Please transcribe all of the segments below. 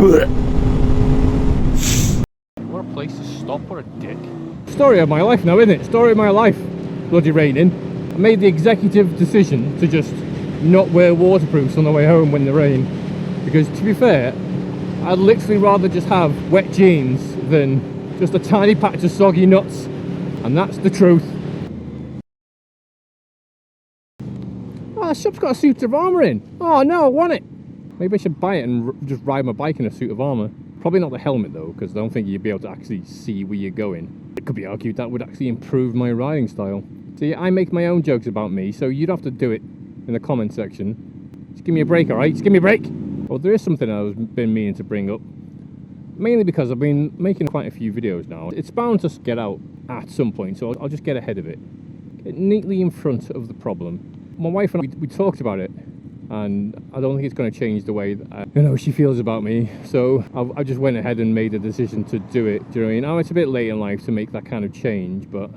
What a place to stop, what a dick. Story of my life now, isn't it? Story of my life. Bloody raining. I made the executive decision to just not wear waterproofs on the way home when the rain. Because to be fair, I'd literally rather just have wet jeans than just a tiny patch of soggy nuts. And that's the truth. Oh, the shop's got a suit of armour in. Oh no, I want it. Maybe I should buy it and just ride my bike in a suit of armour. Probably not the helmet though, because I don't think you'd be able to actually see where you're going. It could be argued that would actually improve my riding style. See, I make my own jokes about me, so you'd have to do it in the comment section. Just give me a break, alright? Just give me a break! Well, there is something I've been meaning to bring up. Mainly because I've been making quite a few videos now. It's bound to get out at some point, so I'll just get ahead of it. Get neatly in front of the problem. My wife and I, we talked about it, and I don't think it's going to change the way that, she feels about me. So I just went ahead and made a decision to do it. Do you know what I mean? Oh, it's a bit late in life to make that kind of change, but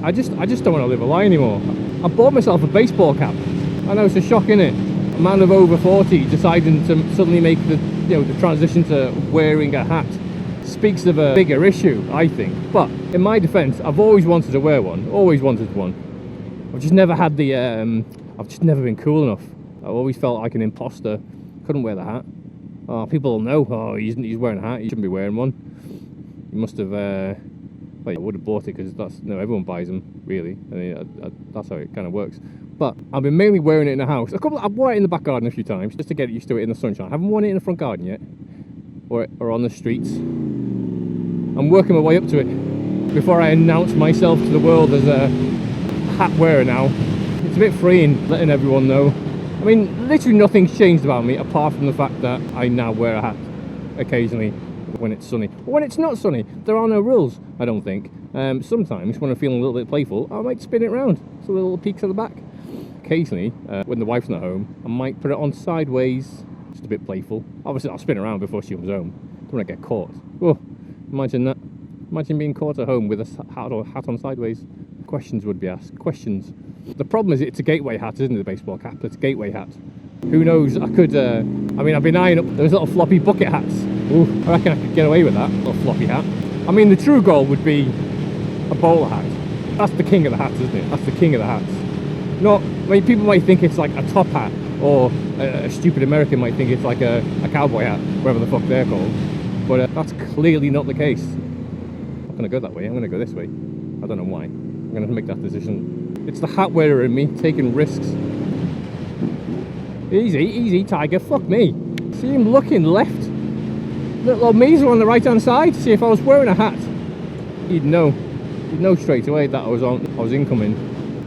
I just don't want to live a lie anymore. I bought myself a baseball cap. I know, it's a shock, innit? A man of over 40 deciding to suddenly make the transition to wearing a hat speaks of a bigger issue, I think. But in my defence, I've always wanted to wear one. Always wanted one. I've just never had the. I've just never been cool enough. I always felt like an imposter. Couldn't wear the hat. Oh, people will know. Oh, he's wearing a hat. He shouldn't be wearing one. He must have. Well, I would have bought it because everyone buys them. Really, I mean, that's how it kind of works. But I've been mainly wearing it in the house. I've worn it in the back garden a few times just to get used to it in the sunshine. I haven't worn it in the front garden yet, or on the streets. I'm working my way up to it before I announce myself to the world as a hat wearer now. It's a bit freeing, letting everyone know. I mean, literally nothing's changed about me apart from the fact that I now wear a hat occasionally when it's sunny. But when it's not sunny, there are no rules, I don't think. Sometimes when I'm feeling a little bit playful, I might spin it around so the little peaks at the back. Occasionally, when the wife's not home, I might put it on sideways, just a bit playful. Obviously, I'll spin around before she comes home. Don't want to get caught. Oh, imagine that. Imagine being caught at home with a hat on sideways. Questions would be asked. Questions. The problem is it's a gateway hat, isn't it, the baseball cap? It's a gateway hat. Who knows, I could, I mean, I've been eyeing up those little floppy bucket hats. Ooh, I reckon I could get away with that, little floppy hat. I mean, the true goal would be a bowler hat. That's the king of the hats, isn't it? That's the king of the hats. Not, I mean, people might think it's like a top hat, or a stupid American might think it's like a cowboy hat, whatever the fuck they're called. But that's clearly not the case. I'm not going to go that way, I'm going to go this way. I don't know why. I'm going to make that decision. It's the hat wearer in me, taking risks. Easy, easy, Tiger, fuck me. See him looking left. Little old Measle on the right hand side. See, if I was wearing a hat, he'd know. He'd know straight away that I was incoming.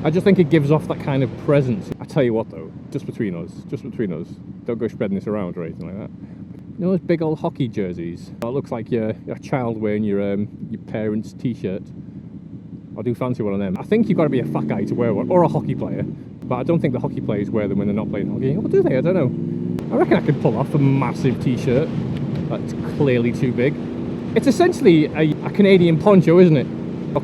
I just think it gives off that kind of presence. I tell you what though, just between us, don't go spreading this around or anything like that. You know those big old hockey jerseys? It looks like your child wearing your parents' t-shirt. I do fancy one of them. I think you've got to be a fat guy to wear one, or a hockey player. But I don't think the hockey players wear them when they're not playing hockey. Or do they? I don't know. I reckon I could pull off a massive t-shirt that's clearly too big. It's essentially a Canadian poncho, isn't it? A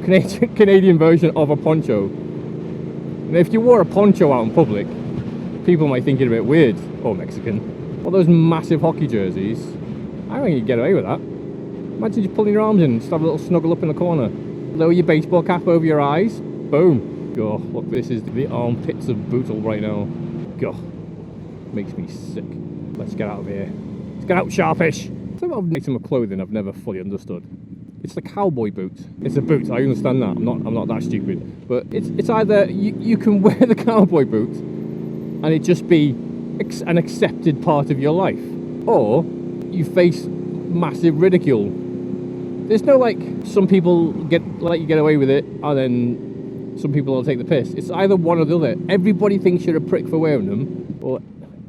Canadian version of a poncho. And if you wore a poncho out in public, people might think you're a bit weird, or Mexican. All those massive hockey jerseys, I reckon you'd get away with that. Imagine just pulling your arms in, just have a little snuggle up in the corner. Lower your baseball cap over your eyes, boom. Oh, look, this is the armpits of Bootle right now. God, makes me sick. Let's get out of here. Let's get out, sharpish. Something about an item of clothing I've never fully understood. It's the cowboy boot. It's a boot, I understand that. I'm not that stupid. But it's either you can wear the cowboy boot and it just be an accepted part of your life, or you face massive ridicule. There's no like, some people let you get away with it, and then some people will take the piss. It's either one or the other. Everybody thinks you're a prick for wearing them, or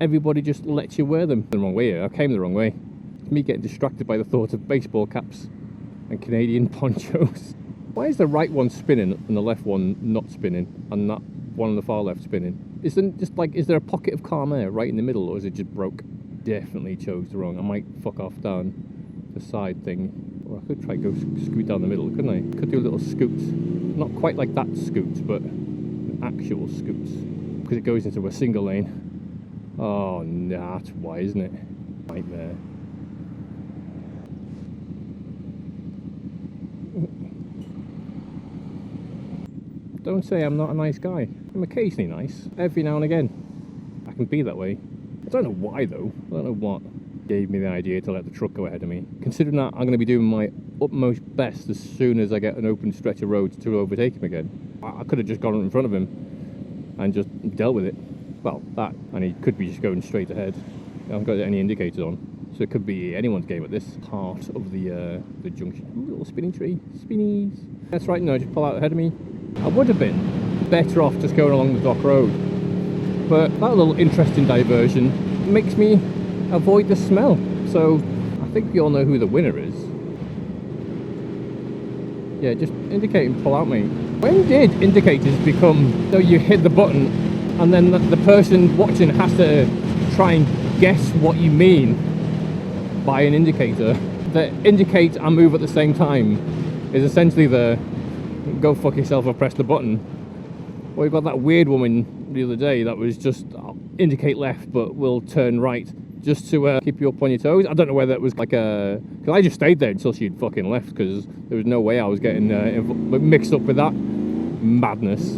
everybody just lets you wear them. The wrong way here. I came the wrong way. It's me getting distracted by the thought of baseball caps and Canadian ponchos. Why is the right one spinning and the left one not spinning, and that one on the far left spinning? Is there a pocket of calm air right in the middle, or is it just broke? Definitely chose the wrong. I might fuck off down the side thing. Or I could try go scoot down the middle, couldn't I? Could do a little scoot. Not quite like that scoot, but an actual scoot. Because it goes into a single lane. Oh, nah, that's why, isn't it? Nightmare. Don't say I'm not a nice guy. I'm occasionally nice. Every now and again. I can be that way. I don't know why though. I don't know what gave me the idea to let the truck go ahead of me. Considering that I'm going to be doing my utmost best as soon as I get an open stretch of road to overtake him again. I could have just gone in front of him and just dealt with it. Well, that, and he could be just going straight ahead. I haven't got any indicators on, so it could be anyone's game at this part of the junction. Ooh, little spinning tree, spinnies. That's right, no, just pull out ahead of me. I would have been better off just going along the dock road, but that little interesting diversion makes me avoid the smell. So I think we all know who the winner is. Yeah, just indicate and pull out, mate. When did indicators become so you hit the button and then the person watching has to try and guess what you mean by an indicator? The indicate and move at the same time is essentially the go fuck yourself or press the button. Well, we've got that weird woman the other day that was just indicate left but will turn right just to keep you up on your toes. I don't know whether it was like a... because I just stayed there until she'd fucking left because there was no way I was getting mixed up with that madness.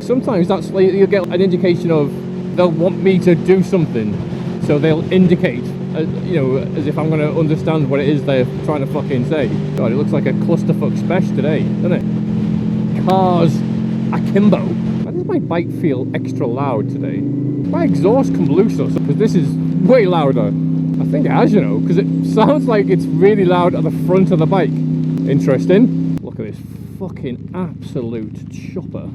Sometimes that's like you'll get an indication of they'll want me to do something, so they'll indicate, you know, as if I'm going to understand what it is they're trying to fucking say. God, it looks like a clusterfuck special today, doesn't it? Cars akimbo. Why does my bike feel extra loud today? My exhaust come loose or something, because this is way louder. I think it has, you know, because it sounds like it's really loud at the front of the bike. Interesting. Look at this fucking absolute chopper.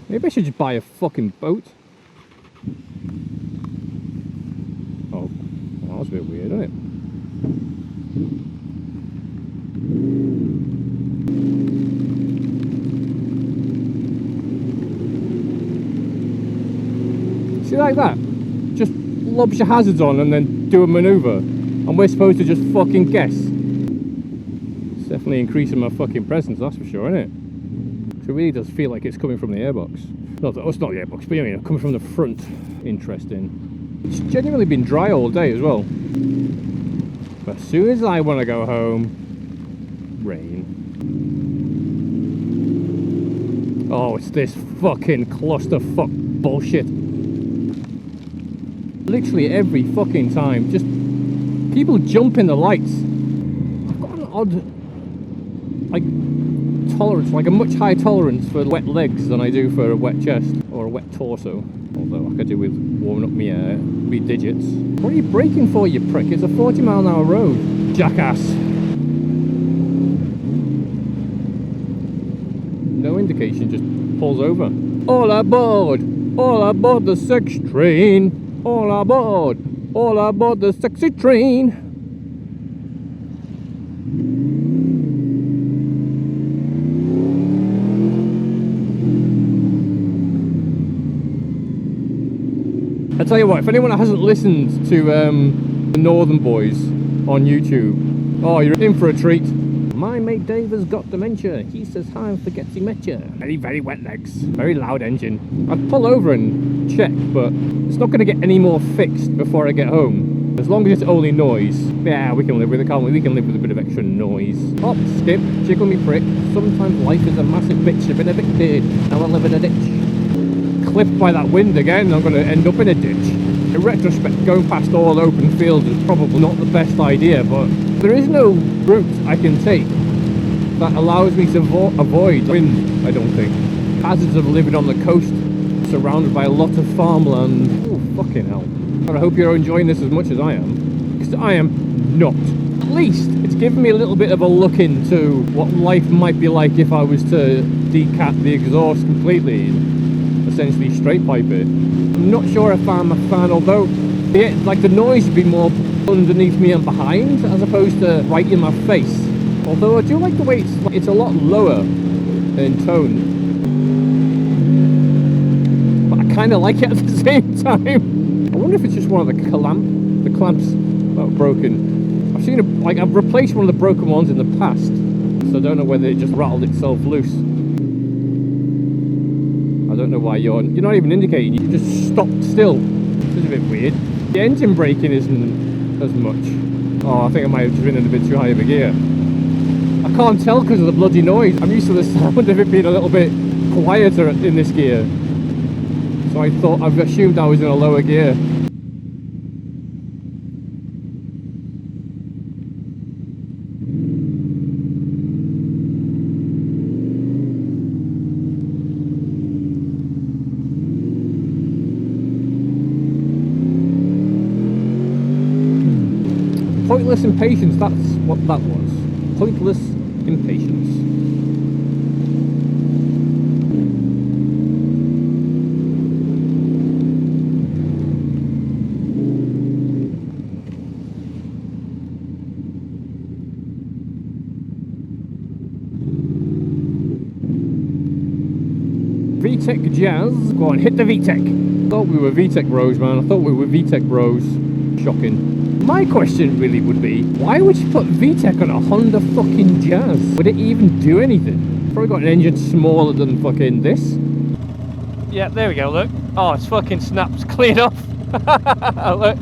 Maybe I should just buy a fucking boat. Oh, well, that was a bit weird, isn't it? See, like that? Just lobs your hazards on and then do a manoeuvre. And we're supposed to just fucking guess. It's definitely increasing my fucking presence, that's for sure, isn't it? It really does feel like it's coming from the airbox. Not that, oh, it's not the airbox, but you know, coming from the front. Interesting. It's genuinely been dry all day as well. But as soon as I want to go home, rain. Oh, it's this fucking clusterfuck bullshit. Literally every fucking time, just people jump in the lights. I've got an odd, like, tolerance, like a much higher tolerance for wet legs than I do for a wet chest or a wet torso. Although I could do with warming up me digits. What are you braking for, you prick? It's a 40-mile-an-hour road, jackass. No indication, just pulls over. All aboard the sex train. All aboard the sexy train. I tell you what, if anyone hasn't listened to the Northern Boys on YouTube, oh, you're in for a treat. My mate Dave has got dementia. He says hi and forgets he met you. Very, very wet legs. Very loud engine. I'd pull over and check, but it's not going to get any more fixed before I get home. As long as it's only noise, yeah, we can live with it, can't we? We can live with a bit of extra noise. Hop, skip, jiggle me prick. Sometimes life is a massive bitch. I've been evicted. Now I live in a ditch. Clipped by that wind again, I'm going to end up in a ditch. In retrospect, going past all open fields is probably not the best idea, but there is no route I can take that allows me to avoid wind, I don't think. Hazards of living on the coast, surrounded by a lot of farmland. Oh, fucking hell. But I hope you're enjoying this as much as I am, because I am not. At least it's given me a little bit of a look into what life might be like if I was to decat the exhaust completely. Essentially straight pipe it. I'm not sure if I'm a fan, although like the noise would be more underneath me and behind as opposed to right in my face. Although I do like the way it's a lot lower in tone, but I kind of like it at the same time. I wonder if it's just one of the clamps that were broken. I've seen I've replaced one of the broken ones in the past, so I don't know whether it just rattled itself loose. I don't know why you're not even indicating, you just stopped still. It's a bit weird. The engine braking isn't as much. Oh, I think I might have just been in a bit too high of a gear. I can't tell because of the bloody noise. I'm used to the sound of it being a little bit quieter in this gear. So I've assumed I was in a lower gear. Pointless impatience, that's what that was. Pointless impatience. VTEC Jazz. Go on, hit the VTEC. Thought we were VTEC bros, man. I thought we were VTEC bros. Shocking. My question really would be, why would you put VTEC on a Honda fucking Jazz? Would it even do anything? Probably got an engine smaller than fucking this. Yeah, there we go, look. Oh, it's fucking snaps clean off. Look.